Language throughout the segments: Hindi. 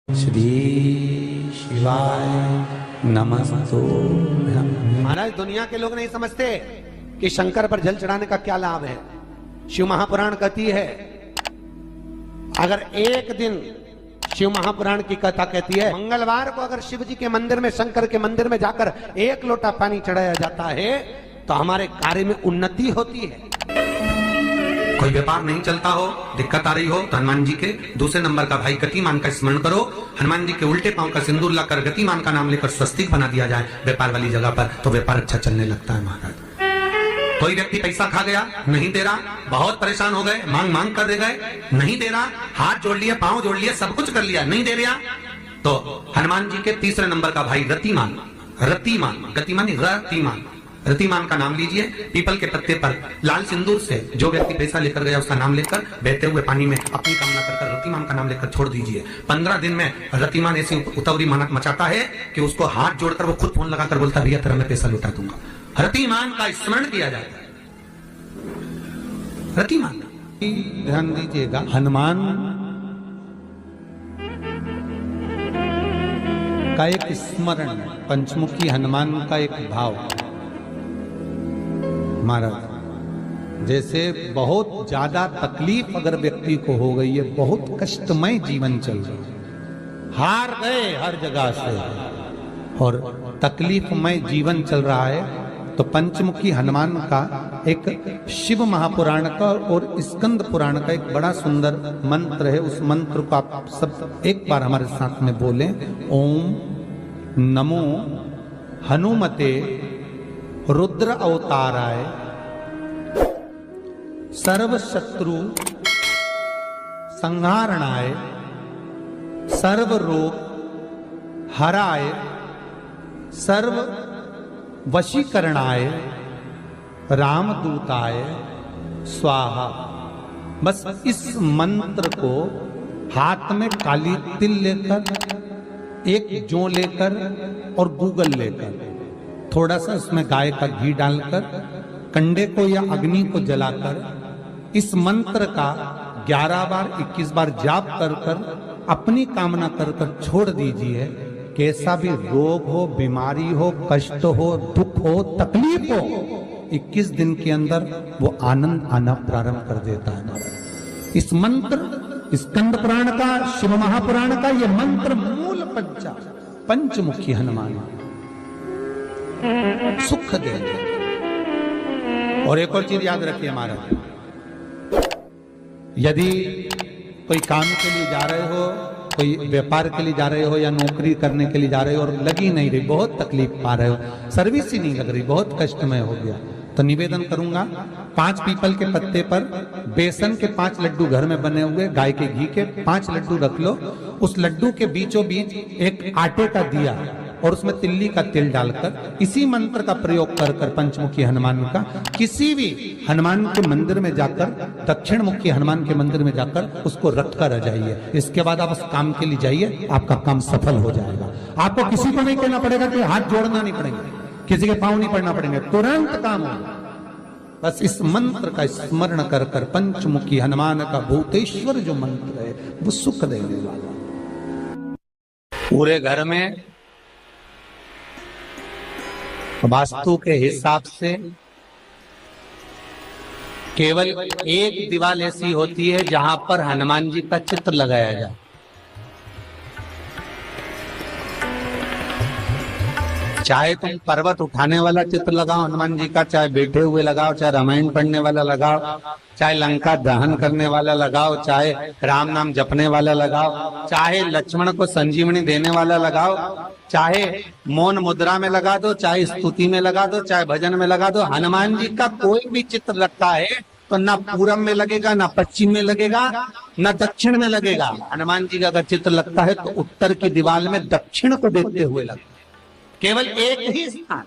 श्री शिवाय नमस्तु। महाराज, दुनिया के लोग नहीं समझते कि शंकर पर जल चढ़ाने का क्या लाभ है। शिव महापुराण कहती है, अगर एक दिन शिव महापुराण की कथा कहती है, मंगलवार को अगर शिव जी के मंदिर में, शंकर के मंदिर में जाकर एक लोटा पानी चढ़ाया जाता है तो हमारे कार्य में उन्नति होती है। कोई व्यापार नहीं चलता हो, दिक्कत आ रही हो तो हनुमान जी के दूसरे नंबर का भाई गतिमान का स्मरण करो। हनुमान जी के उल्टे पांव का सिंदूर लाकर गतिमान का नाम लेकर स्वस्तिक बना दिया जाए व्यापार वाली जगह पर, तो व्यापार अच्छा चलने लगता है। महाराज, कोई व्यक्ति पैसा खा गया, नहीं दे रहा, बहुत परेशान हो गए, मांग मांग कर दे गए, नहीं दे रहा, हाथ जोड़ लिया, पांव जोड़ लिया, सब कुछ कर लिया, नहीं दे रहा, तो हनुमान जी के तीसरे नंबर का भाई रतिमान, रतिमान, गतिमान रतिमान, रतिमान का नाम लीजिए। पीपल के पत्ते पर लाल सिंदूर से जो व्यक्ति पैसा लेकर गया उसका नाम लेकर बहते हुए पानी में अपनी कामना कर रतिमान का नाम लेकर छोड़ दीजिए। 15 दिन में रतिमान ऐसी उतावली मचाता है कि उसको हाथ जोड़कर वो खुद फोन लगाकर बोलता, भैया तेरा मैं पैसा लुटा दूंगा। रतिमान का स्मरण किया जाता है। रतिमान, ध्यान दीजिएगा, हनुमान का एक स्मरण, पंचमुखी हनुमान का एक भाव। महाराज, जैसे बहुत ज्यादा तकलीफ अगर व्यक्ति को हो गई है, बहुत कष्टमय जीवन चल रहा है, हार गए हर जगह से और तकलीफमय जीवन चल रहा है, तो पंचमुखी हनुमान का एक शिव महापुराण का और स्कंद पुराण का एक बड़ा सुंदर मंत्र है। उस मंत्र को आप सब एक बार हमारे साथ में बोलें। ओम नमो हनुमते रुद्र अवताराय सर्व शत्रु संहारणाय सर्व रोग हराय सर्व वशीकरणाय रामदूताय स्वाहा। बस इस मंत्र को हाथ में काली तिल लेकर, एक जौ लेकर और गूगल लेकर, थोड़ा सा उसमें गाय का घी डालकर, कंडे को या अग्नि को जलाकर इस मंत्र का 11 बार 21 बार जाप कर कर अपनी कामना कर कर छोड़ दीजिए। कैसा भी रोग हो, बीमारी हो, कष्ट हो, दुख हो, तकलीफ हो, 21 दिन के अंदर वो आनंद आना प्रारंभ कर देता है। इस मंत्र, स्कंद पुराण का, शिव महापुराण का ये मंत्र मूल पंचमुखी हनुमान सुख देंगे। और एक और चीज याद रखिए महाराज, यदि कोई काम के लिए जा रहे हो, कोई व्यापार के लिए जा रहे हो या नौकरी करने के लिए जा रहे हो और लगी नहीं रही, बहुत तकलीफ पा रहे हो, सर्विस ही नहीं लग रही, बहुत कष्टमय हो गया, तो निवेदन करूंगा 5 पीपल के पत्ते पर बेसन के 5 लड्डू घर में बने हुए, गाय के घी के 5 लड्डू रख लो। उस लड्डू के बीचों बीच एक आटे का दिया और उसमें तिल्ली का तिल डालकर इसी मंत्र का प्रयोग कर कर पंचमुखी हनुमान का किसी भी हनुमान के मंदिर में जाकर, दक्षिण मुखी हनुमान के मंदिर में जाकर उसको रख कर आ जाइए। इसके बाद आप उस काम के लिए जाइए, आपका काम सफल हो जाएगा। आपको किसी को नहीं कहना पड़ेगा कि हाथ जोड़ना नहीं पड़ेगा, किसी के पांव नहीं पड़ना पड़ेंगे, तुरंत काम होगा। बस इस मंत्र का स्मरण कर कर पंचमुखी हनुमान का भूतेश्वर जो मंत्र है वो सुख देने वाला। पूरे घर में वास्तु के हिसाब से केवल एक दीवार ऐसी होती है जहां पर हनुमान जी का चित्र लगाया जाए। चाहे तुम पर्वत उठाने वाला चित्र लगाओ हनुमान जी का, चाहे बैठे हुए लगाओ, चाहे रामायण पढ़ने वाला लगाओ, चाहे लंका दहन करने वाला लगाओ, चाहे राम नाम जपने वाला लगाओ, चाहे लक्ष्मण को संजीवनी देने वाला लगाओ, चाहे मौन मुद्रा में लगा दो, चाहे स्तुति में लगा दो, चाहे भजन में लगा दो। हनुमान जी का कोई भी चित्र लगता है तो ना पूरब में लगेगा, ना पश्चिम में लगेगा, ना दक्षिण में लगेगा। हनुमान जी का अगर चित्र लगता है तो उत्तर की दीवार में दक्षिण को देखते हुए लगता है, केवल एक ही स्थान।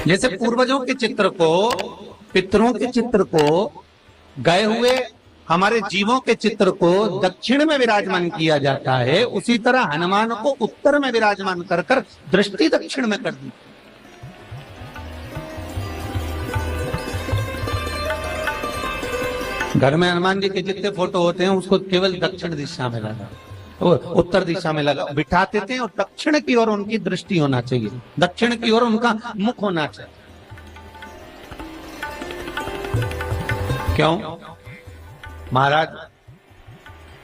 जैसे पूर्वजों के चित्र को, पितरों के चित्र को, गए हुए हमारे जीवों के चित्र को दक्षिण में विराजमान किया जाता है, उसी तरह हनुमान को उत्तर में विराजमान कर कर दृष्टि दक्षिण में कर दी। घर में हनुमान जी के जितने फोटो होते हैं उसको केवल दक्षिण दिशा में लगा, वो उत्तर दिशा में लगा बिठाते थे और दक्षिण की ओर उनकी दृष्टि होना चाहिए, दक्षिण की ओर उनका मुख होना चाहिए। क्यों? महाराज,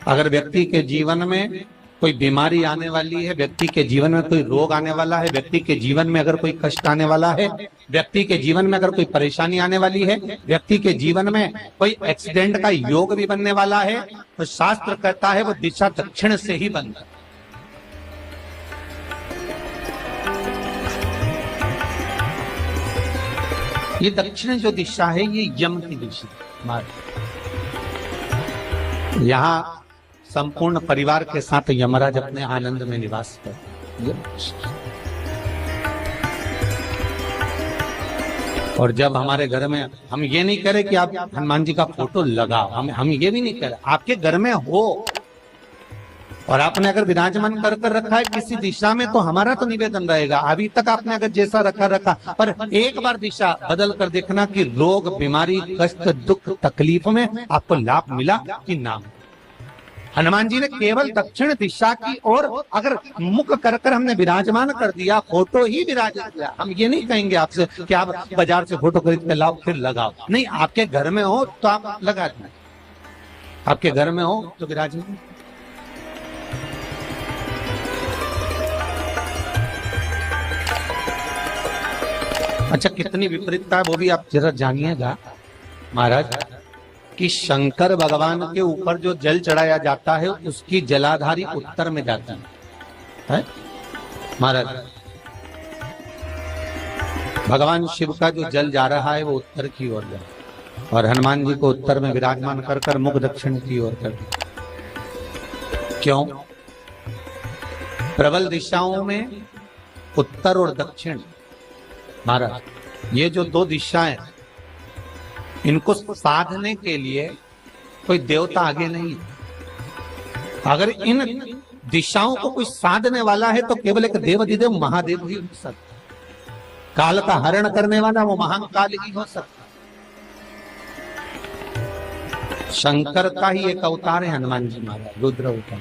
अगर व्यक्ति के जीवन में कोई बीमारी आने वाली है, व्यक्ति के जीवन में कोई रोग आने वाला है, व्यक्ति के जीवन में अगर कोई कष्ट आने वाला है, व्यक्ति के जीवन में अगर कोई परेशानी आने वाली है, व्यक्ति के जीवन में कोई एक्सीडेंट का योग भी बनने वाला है, तो शास्त्र कहता है वो दिशा दक्षिण से ही बनता है। ये दक्षिण जो दिशा है ये यम की दिशा। यहाँ संपूर्ण परिवार के साथ यमराज अपने आनंद में निवास करते। और जब हमारे घर में, हम ये नहीं कह रहे कि आप हनुमान जी का फोटो लगाओ, हम ये भी नहीं कह रहे, आपके घर में हो और आपने अगर विराजमान कर रखा है किसी दिशा में, तो हमारा तो निवेदन रहेगा, अभी तक आपने अगर जैसा रखा, पर एक बार दिशा बदल कर देखना कि रोग, बीमारी, कष्ट, दुख, तकलीफ में आपको लाभ मिला कि ना। हनुमान जी ने केवल दक्षिण दिशा की ओर अगर मुख कर हमने विराजमान कर दिया, फोटो ही विराजित किया। हम ये नहीं कहेंगे आपसे कि आप बाजार से फोटो खरीद के लाओ फिर लगाओ, नहीं, आपके घर में हो तो आप लगा दें, आपके घर में हो तो विराजमान। अच्छा, कितनी विपरीतता है वो भी आप जरा जानिएगा महाराज, कि शंकर भगवान के ऊपर जो जल चढ़ाया जाता है उसकी जलाधारी उत्तर में जाती है महाराज। भगवान शिव का जो जल जा रहा है वो उत्तर की ओर जा, और हनुमान जी को उत्तर में विराजमान कर मुख दक्षिण की ओर कर। क्यों? प्रबल दिशाओं में उत्तर और दक्षिण महाराज, ये जो दो दिशाएं, इनको साधने के लिए कोई देवता आगे नहीं। अगर इन दिशाओं को कोई साधने वाला है तो केवल एक देवाधिदेव महादेव ही हो सकता। काल का हरण करने वाला वो महाकाल ही हो सकता। शंकर का ही एक अवतार है हनुमान जी महाराज, रुद्र अवतार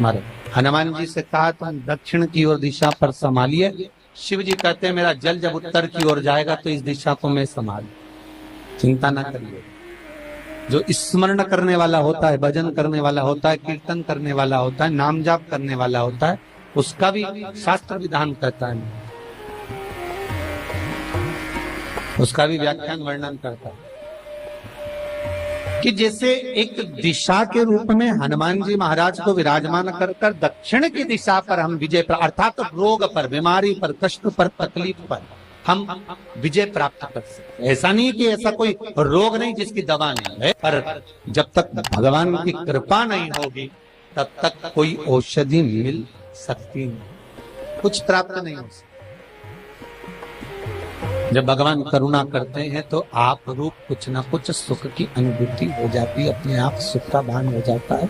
महाराज। हनुमान जी से कहा तुम दक्षिण की ओर दिशा पर संभालिए, शिव जी कहते हैं मेरा जल जब उत्तर की ओर जाएगा तो इस दिशा को मैं संभालू, चिंता ना करिए। जो स्मरण करने वाला होता है, भजन करने वाला होता है, कीर्तन करने वाला होता है, नाम जाप करने वाला होता है, उसका भी शास्त्र विधान करता है, उसका भी व्याख्यान वर्णन करता है कि जैसे एक दिशा के रूप में हनुमान जी महाराज को विराजमान कर दक्षिण की दिशा पर हम विजय, अर्थात रोग पर, बीमारी पर, कष्ट पर, तकलीफ पर हम विजय प्राप्त कर सकते। ऐसा नहीं कि ऐसा कोई रोग नहीं जिसकी दवा नहीं है, पर जब तक भगवान की कृपा नहीं होगी तब तक कोई औषधि मिल सकती नहीं, कुछ प्राप्त नहीं हो सकता। जब भगवान करुणा करते हैं तो आप रूप कुछ ना कुछ सुख की अनुभूति हो जाती है, अपने आप सुख का भान हो जाता है।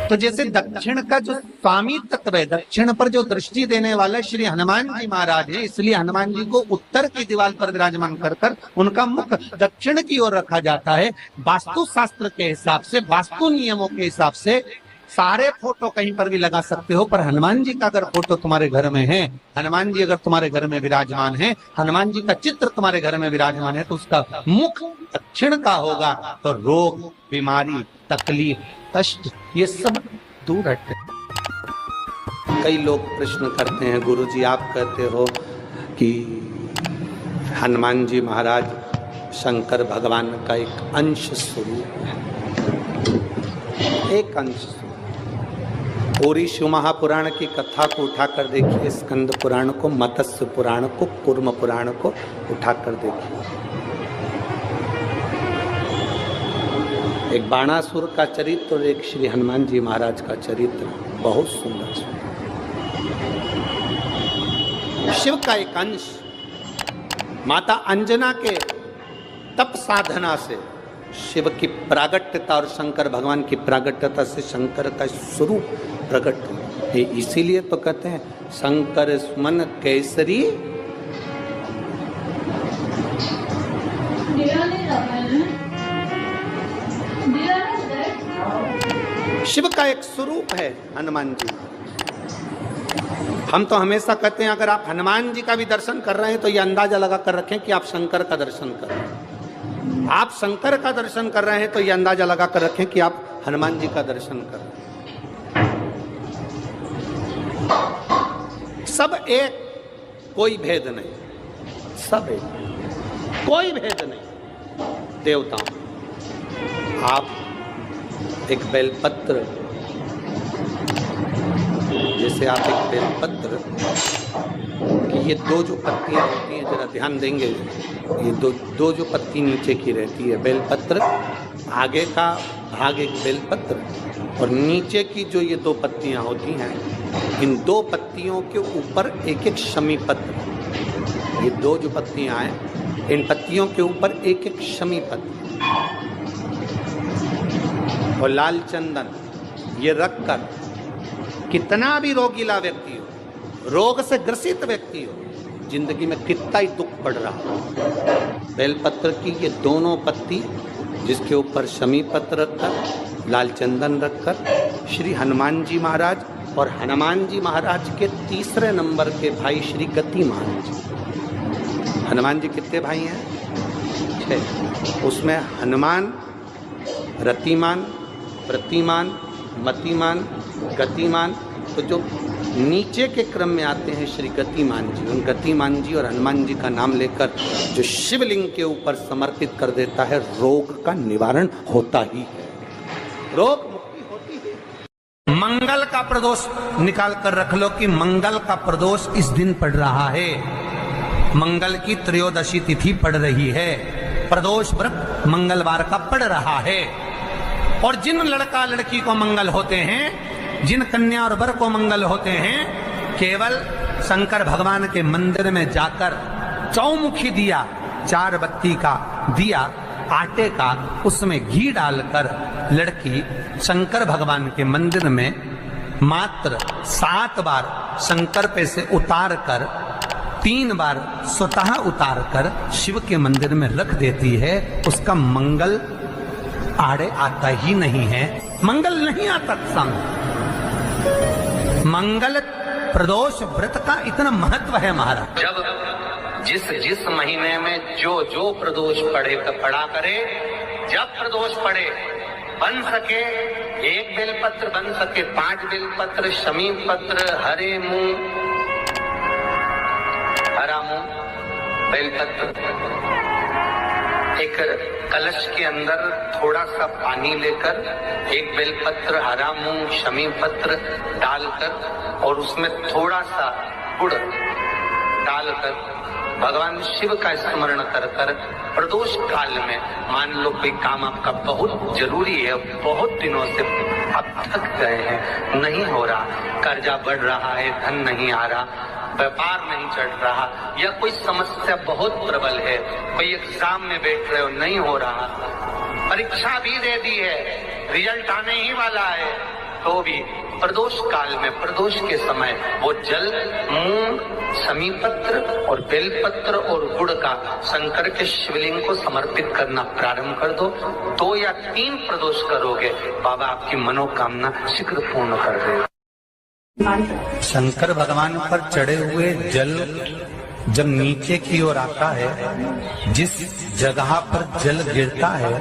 तो जैसे दक्षिण का जो स्वामी तत्व है, दक्षिण पर जो दृष्टि देने वाला श्री हनुमान जी महाराज है, इसलिए हनुमान जी को उत्तर की दीवार पर विराजमान कर उनका मुख दक्षिण की ओर रखा जाता है। वास्तु शास्त्र के हिसाब से, वास्तु नियमों के हिसाब से सारे फोटो कहीं पर भी लगा सकते हो, पर हनुमान जी का अगर फोटो तुम्हारे घर में है, हनुमान जी अगर तुम्हारे घर में विराजमान है, हनुमान जी का चित्र तुम्हारे घर में विराजमान है, तो उसका मुख दक्षिण का होगा, तो रोग, बीमारी, तकलीफ, कष्ट ये सब दूर हटते। कई लोग प्रश्न करते हैं, गुरुजी आप कहते हो कि हनुमान जी महाराज शंकर भगवान का एक अंश स्वरूप है, एक अंश। पूरी शिव महापुराण की कथा को उठाकर देखिए, स्कंद पुराण को, मत्स्य पुराण को, कूर्म पुराण को उठाकर देखिए। एक बाणासुर का चरित्र और एक श्री हनुमान जी महाराज का चरित्र बहुत सुंदर। शिव का एक अंश माता अंजना के तप साधना से शिव की प्रागट्यता और शंकर भगवान की प्रागट्यता से शंकर का स्वरूप प्रकट हुआ। इसीलिए तो कहते हैं शंकर सुमन केसरी शिव का एक स्वरूप है हनुमान जी। हम तो हमेशा कहते हैं अगर आप हनुमान जी का भी दर्शन कर रहे हैं तो ये अंदाजा लगा कर रखें कि आप शंकर का दर्शन कर रहे हैं। आप शंकर का दर्शन कर रहे हैं तो ये अंदाजा लगा कर रखें कि आप हनुमान जी का दर्शन कर रहे हैं। सब एक, कोई भेद नहीं, सब एक, कोई भेद नहीं। देवताओं, आप एक बेलपत्र, जैसे आप एक बेलपत्र कि ये दो जो पत्तियां होती हैं, जरा ध्यान देंगे, ये दो जो पत्ती नीचे की रहती है बेलपत्र, आगे का भाग एक बेलपत्र और नीचे की जो ये दो पत्तियां होती हैं, इन दो पत्तियों के ऊपर एक एक शमी पत्र। ये दो जो पत्तियां हैं, इन पत्तियों के ऊपर एक एक शमी पत्र और लाल चंदन ये रखकर कितना भी रोगीला व्यक्ति हो, रोग से ग्रसित व्यक्ति हो, जिंदगी में कितना ही दुख पड़ रहा हो, बेलपत्र की ये दोनों पत्ती जिसके ऊपर शमी पत्र रखकर, लाल चंदन रखकर श्री हनुमान जी महाराज और हनुमान जी महाराज के तीसरे नंबर के भाई श्री गतिमान जी। हनुमान जी कितने भाई हैं? 6। उसमें हनुमान, रतिमान, प्रतिमान, मतिमान, गतिमान, तो जो नीचे के क्रम में आते हैं श्री गतिमान जी, उन गतिमान जी और हनुमान जी का नाम लेकर जो शिवलिंग के ऊपर समर्पित कर देता है, रोग का निवारण होता ही है, रोग मुक्ति होती है। मंगल का प्रदोष निकाल कर रख लो कि मंगल का प्रदोष इस दिन पड़ रहा है, मंगल की त्रयोदशी तिथि पड़ रही है, प्रदोष व्रत मंगलवार का पड़ रहा है। और जिन लड़का लड़की को मंगल होते हैं, जिन कन्या और वर को मंगल होते हैं, केवल शंकर भगवान के मंदिर में जाकर चौमुखी दिया, 4 बत्ती का दिया आटे का, उसमें घी डालकर लड़की शंकर भगवान के मंदिर में मात्र 7 बार शंकर पे से उतार कर 3 बार स्वतः उतार कर शिव के मंदिर में रख देती है, उसका मंगल आड़े आता ही नहीं है, मंगल नहीं आता संग। मंगल प्रदोष व्रत का इतना महत्व है महाराज। जब जिस महीने में जो प्रदोष पड़ा करे, जब प्रदोष पड़े, बन सके 1 बेलपत्र, बन सके 5 बेलपत्र, शमी पत्र, हरे मुंह, हरा मुंह, बेलपत्र, एक कलश के अंदर थोड़ा सा पानी लेकर 1 बेलपत्र, हरा मूंग, शमी पत्र डालकर और उसमें थोड़ा सा गुड़ डालकर भगवान शिव का स्मरण कर कर प्रदोष काल में, मान लो कोई काम आपका बहुत जरूरी है, बहुत दिनों से आप थक गए हैं, नहीं हो रहा, कर्जा बढ़ रहा है, धन नहीं आ रहा, व्यापार नहीं चढ़ रहा, या कोई समस्या बहुत प्रबल है, कोई एग्जाम में बैठ रहे हो नहीं हो रहा, परीक्षा भी दे दी है, रिजल्ट आने ही वाला है, तो भी प्रदोष काल में, प्रदोष के समय वो जल, मूंग, शमी पत्र और बेलपत्र और गुड़ का शंकर के शिवलिंग को समर्पित करना प्रारंभ कर दो। 2 या 3 प्रदोष करोगे, बाबा आपकी मनोकामना शीघ्र पूर्ण कर देगा। शंकर भगवान पर चढ़े हुए जल जब नीचे की ओर आता है, जिस जगह पर जल गिरता है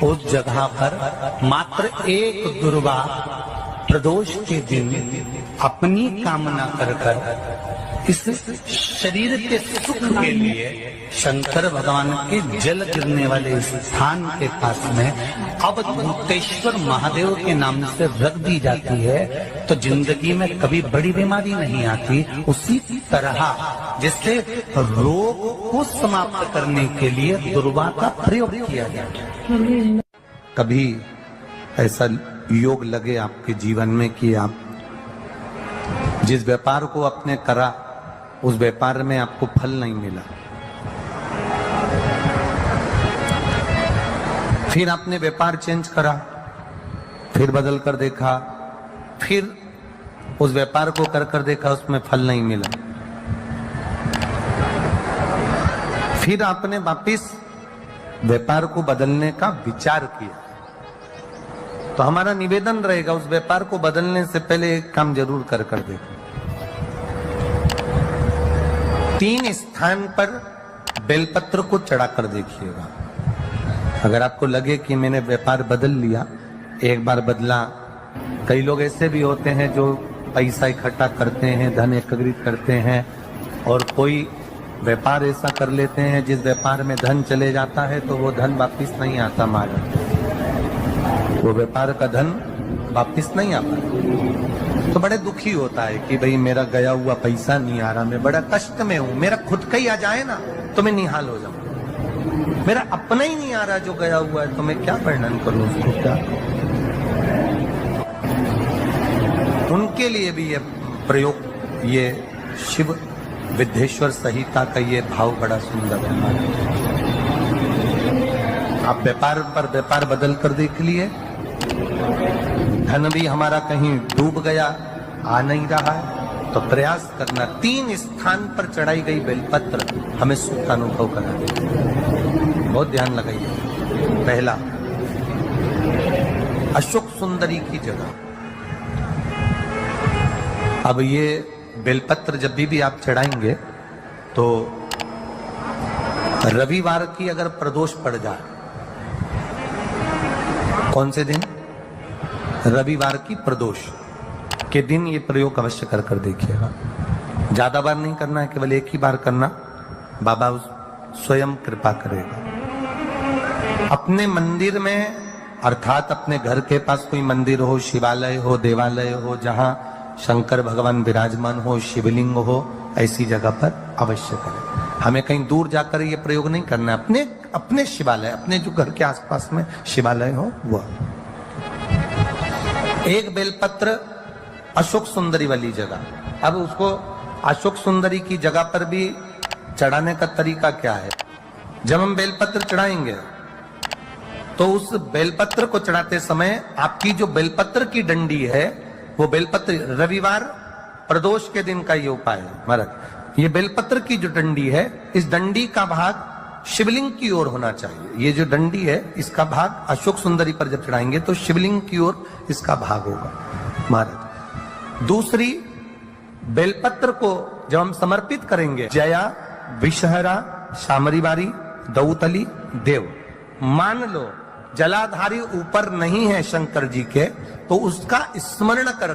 उस जगह पर मात्र एक दुर्वा प्रदोष के दिन अपनी कामना कर कर इस शरीर के सुख के लिए शंकर भगवान के जल गिरने वाले स्थान के पास में अवधूतेश्वर महादेव के नाम से रख दी जाती है, तो जिंदगी में कभी बड़ी बीमारी नहीं आती। उसी तरह जिससे रोग को समाप्त करने के लिए दुर्वा का प्रयोग किया जाता है। कभी ऐसा योग लगे आपके जीवन में कि आप जिस व्यापार को आपने करा उस व्यापार में आपको फल नहीं मिला, फिर आपने व्यापार चेंज करा, फिर बदल कर देखा, फिर उस व्यापार को कर कर देखा, उसमें फल नहीं मिला, फिर आपने वापिस व्यापार को बदलने का विचार किया, तो हमारा निवेदन रहेगा उस व्यापार को बदलने से पहले एक काम जरूर कर देखो। 3 स्थान पर बेलपत्र को चढ़ा कर देखिएगा। अगर आपको लगे कि मैंने व्यापार बदल लिया, एक बार बदला, कई लोग ऐसे भी होते हैं जो पैसा इकट्ठा करते हैं, धन एकत्रित करते हैं और कोई व्यापार ऐसा कर लेते हैं जिस व्यापार में धन चले जाता है तो वो धन वापिस नहीं आता महाराज, वो व्यापार का धन वापिस नहीं आता। तो बड़े दुखी होता है कि भाई मेरा गया हुआ पैसा नहीं आ रहा, मैं बड़ा कष्ट में हूं, मेरा खुद का ही आ जाए ना तो मैं निहाल हो जाऊं, मेरा अपना ही नहीं आ रहा जो गया हुआ है तो मैं क्या वर्णन करूं उसको, क्या। उनके लिए भी ये प्रयोग, ये शिव विद्येश्वर संहिता का ये भाव बड़ा सुंदर है। आप व्यापार पर व्यापार बदल कर देख लिए, धन भी हमारा कहीं डूब गया, आ नहीं रहा है, तो प्रयास करना 3 स्थान पर चढ़ाई गई बेलपत्र हमें सुख का अनुभव करा देगी। बहुत ध्यान लगाइए। पहला, अशोक सुंदरी की जगह। अब ये बेलपत्र जब भी आप चढ़ाएंगे तो रविवार की अगर प्रदोष पड़ जाए, कौन से दिन? रविवार की प्रदोष के दिन ये प्रयोग अवश्य कर देखिएगा। ज्यादा बार नहीं करना है, केवल एक ही बार करना, बाबा स्वयं कृपा करेगा। अपने मंदिर में, अर्थात अपने घर के पास कोई मंदिर हो, शिवालय हो, देवालय हो, जहां शंकर भगवान विराजमान हो, शिवलिंग हो, ऐसी जगह पर अवश्य करें। हमें कहीं दूर जाकर ये प्रयोग नहीं करना है, अपने शिवालय, अपने जो घर के आसपास में शिवालय हो वह। एक बेलपत्र अशोक सुंदरी वाली जगह। अब उसको अशोक सुंदरी की जगह पर भी चढ़ाने का तरीका क्या है? जब हम बेलपत्र चढ़ाएंगे तो उस बेलपत्र को चढ़ाते समय आपकी जो बेलपत्र की डंडी है, वो बेलपत्र, रविवार प्रदोष के दिन का ये उपाय है महाराज। ये बेलपत्र की जो डंडी है, इस डंडी का भाग शिवलिंग की ओर होना चाहिए। ये जो डंडी है, इसका भाग अशोक सुंदरी पर जब चढ़ाएंगे तो शिवलिंग की ओर इसका भाग होगा महाराज। दूसरी, बेलपत्र को जब हम समर्पित करेंगे, जया, विषहरा, शामरीवारी, दौतली, देव, मान लो जलाधारी ऊपर नहीं है शंकर जी के, तो उसका स्मरण कर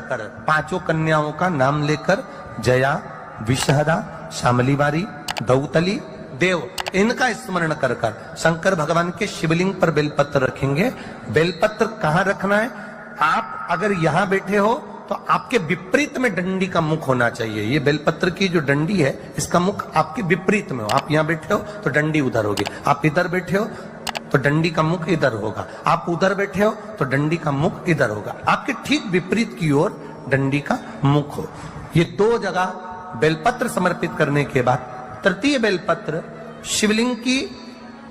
5 कन्याओं का नाम लेकर, जया, विषहरा, शामलीवारी, दौतली, देव, इनका स्मरण कर शंकर भगवान के शिवलिंग पर बेलपत्र रखेंगे। बेलपत्र कहां रखना है? आप अगर यहां बैठे हो तो आपके विपरीत में डंडी का मुख होना चाहिए। ये बेलपत्र की जो डंडी है, इसका मुख आपके विपरीत में हो। आप यहां बैठे हो तो डंडी उधर होगी, आप इधर बैठे हो तो डंडी का मुख इधर होगा, आप उधर बैठे हो तो डंडी का मुख इधर होगा। आपके ठीक विपरीत की ओर डंडी का मुख हो। ये 2 जगह बेलपत्र समर्पित करने के बाद, तृतीय बेलपत्र शिवलिंग की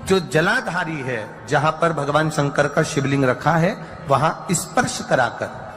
जो जलाधारी है, जहां पर भगवान शंकर का शिवलिंग रखा है, वहां स्पर्श कराकर